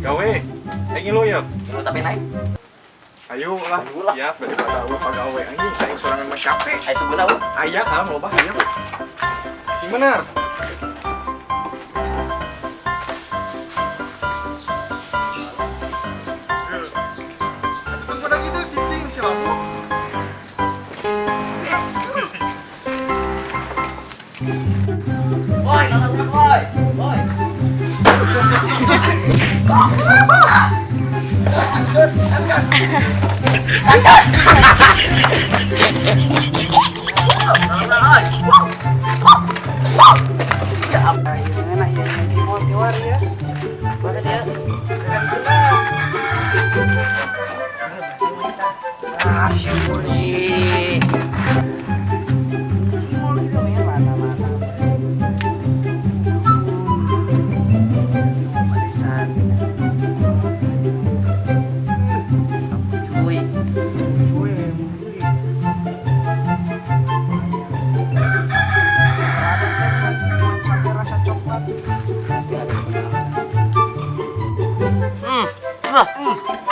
Gawe, aing lo ya. Lu tapi naik. Ayo lah, siap daripada ulah pagawe anjing, aing sorangan mah capek. Ayo sebelah lu. Aya kan loba aya. Sing bener. Tunggu dah gitu cicing si lampu. Woi, nonton woi. Woi.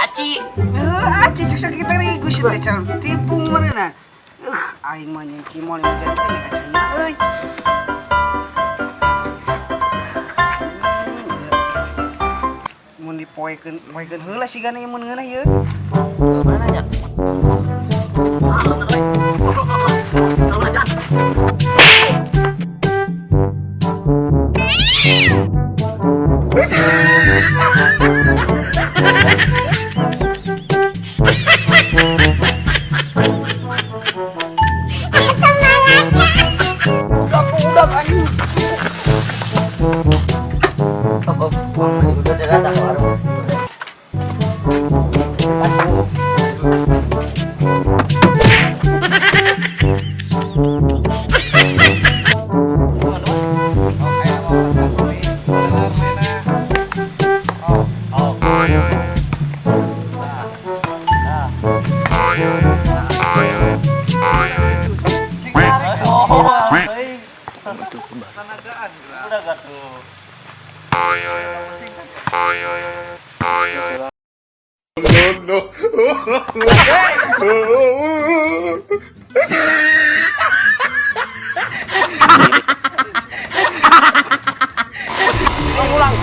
Aci, aci cek sakit tadi gue sih tecal tipu mana? Aing mah yang cimol yang jadi kacanya, Mun dipoekeun heula sigana mun ngeunah ye. Mana nya?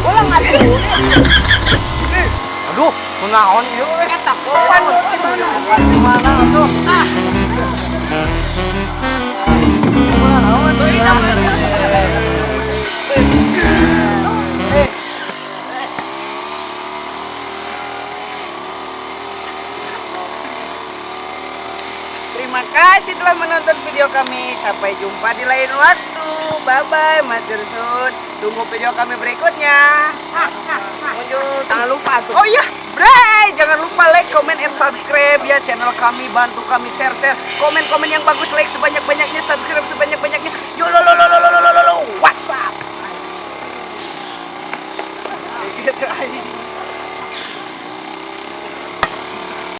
Ulang atuh. Aduh, kunaon ieu eta kapan gimana atuh? Terima kasih telah menonton video kami. Sampai jumpa di lain waktu. Bye-bye, matur suwun. Tunggu video kami berikutnya. Jangan lupa tuh. Oh iya, Bray, jangan lupa like, comment, and subscribe ya channel kami. Bantu kami share. Komen-komen yang bagus, like sebanyak-banyaknya, subscribe sebanyak-banyaknya. Yo lo WhatsApp.